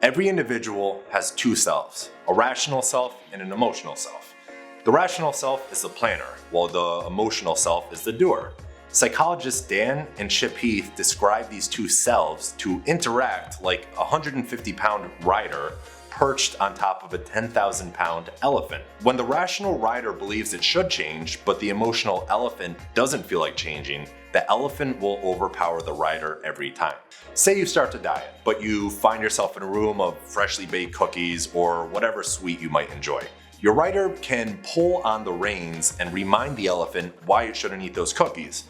Every individual has two selves, a rational self and an emotional self. The rational self is the planner, while the emotional self is the doer. Psychologists Dan and Chip Heath describe these two selves to interact like a 150-pound rider perched on top of a 10,000-pound elephant. When the rational rider believes it should change, but the emotional elephant doesn't feel like changing, the elephant will overpower the rider every time. Say you start to diet, but you find yourself in a room of freshly baked cookies or whatever sweet you might enjoy. Your rider can pull on the reins and remind the elephant why it shouldn't eat those cookies.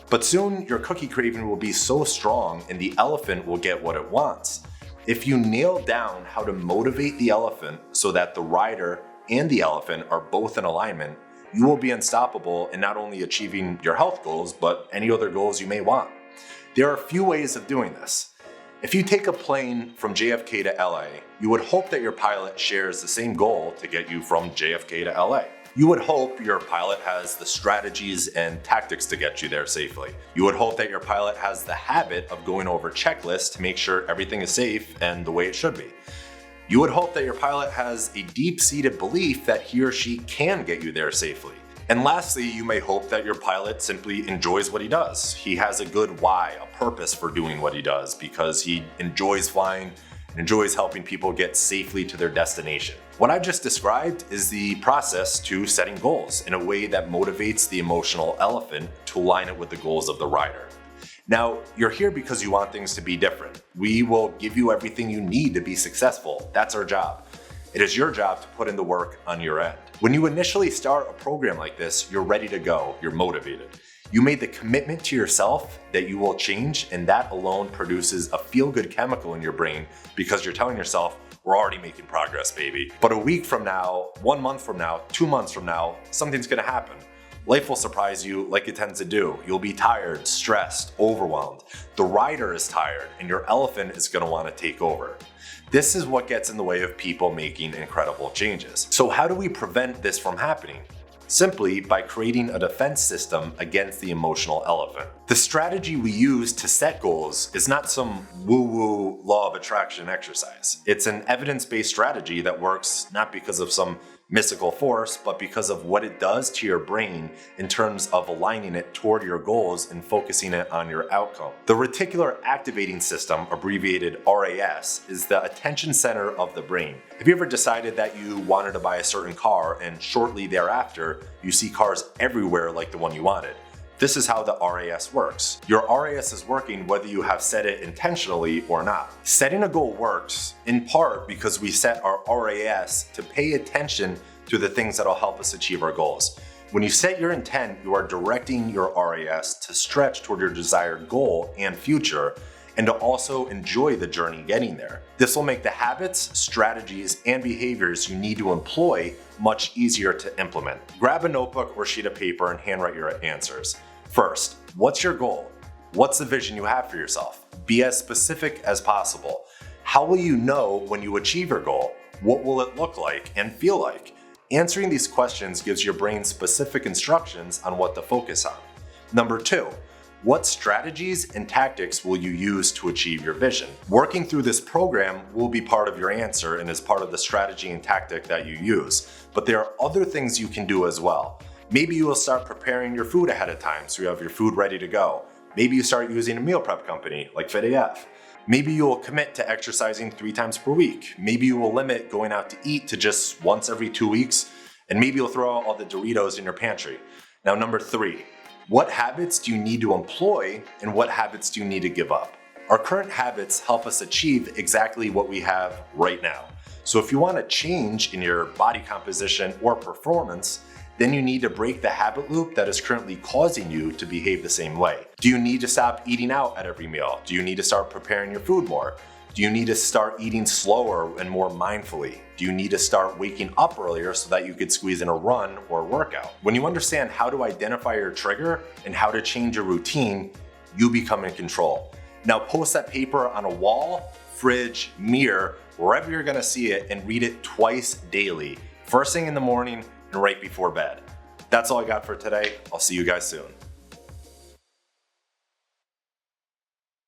But soon your cookie craving will be so strong and the elephant will get what it wants. If you nail down how to motivate the elephant so that the rider and the elephant are both in alignment, you will be unstoppable in not only achieving your health goals, but any other goals you may want. There are a few ways of doing this. If you take a plane from JFK to LA, you would hope that your pilot shares the same goal to get you from JFK to LA. You would hope your pilot has the strategies and tactics to get you there safely. You would hope that your pilot has the habit of going over checklists to make sure everything is safe and the way it should be. You would hope that your pilot has a deep-seated belief that he or she can get you there safely. And lastly, you may hope that your pilot simply enjoys what he does. He has a good why, a purpose for doing what he does because he enjoys flying and enjoys helping people get safely to their destination. What I've just described is the process to setting goals in a way that motivates the emotional elephant to align it with the goals of the rider. Now, you're here because you want things to be different. We will give you everything you need to be successful. That's our job. It is your job to put in the work on your end. When you initially start a program like this, you're ready to go, you're motivated. You made the commitment to yourself that you will change, and that alone produces a feel-good chemical in your brain because you're telling yourself, we're already making progress, baby. But a week from now, 1 month from now, 2 months from now, something's gonna happen. Life will surprise you like it tends to do. You'll be tired, stressed, overwhelmed. The rider is tired, and your elephant is gonna wanna take over. This is what gets in the way of people making incredible changes. So how do we prevent this from happening? Simply by creating a defense system against the emotional elephant. The strategy we use to set goals is not some woo-woo law of attraction exercise. It's an evidence-based strategy that works not because of some mystical force, but because of what it does to your brain in terms of aligning it toward your goals and focusing it on your outcome. The reticular activating system, abbreviated RAS, is the attention center of the brain. Have you ever decided that you wanted to buy a certain car and shortly thereafter you see cars everywhere like the one you wanted? This is how the RAS works. Your RAS is working whether you have set it intentionally or not. Setting a goal works in part because we set our RAS to pay attention to the things that'll help us achieve our goals. When you set your intent, you are directing your RAS to stretch toward your desired goal and future, and to also enjoy the journey getting there. This will make the habits, strategies, and behaviors you need to employ much easier to implement. Grab a notebook or sheet of paper and handwrite your answers. First, what's your goal? What's the vision you have for yourself? Be as specific as possible. How will you know when you achieve your goal? What will it look like and feel like? Answering these questions gives your brain specific instructions on what to focus on. Number 2, what strategies and tactics will you use to achieve your vision? Working through this program will be part of your answer and is part of the strategy and tactic that you use. But there are other things you can do as well. Maybe you will start preparing your food ahead of time so you have your food ready to go. Maybe you start using a meal prep company like FitAF. Maybe you will commit to exercising 3 times per week. Maybe you will limit going out to eat to just once every 2 weeks. And maybe you'll throw out all the Doritos in your pantry. Now, number 3. What habits do you need to employ and what habits do you need to give up? Our current habits help us achieve exactly what we have right now. So if you want to change in your body composition or performance, then you need to break the habit loop that is currently causing you to behave the same way. Do you need to stop eating out at every meal? Do you need to start preparing your food more? Do you need to start eating slower and more mindfully? Do you need to start waking up earlier so that you could squeeze in a run or workout? When you understand how to identify your trigger and how to change your routine, you become in control. Now post that paper on a wall, fridge, mirror, wherever you're gonna see it, and read it twice daily. First thing in the morning and right before bed. That's all I got for today. I'll see you guys soon.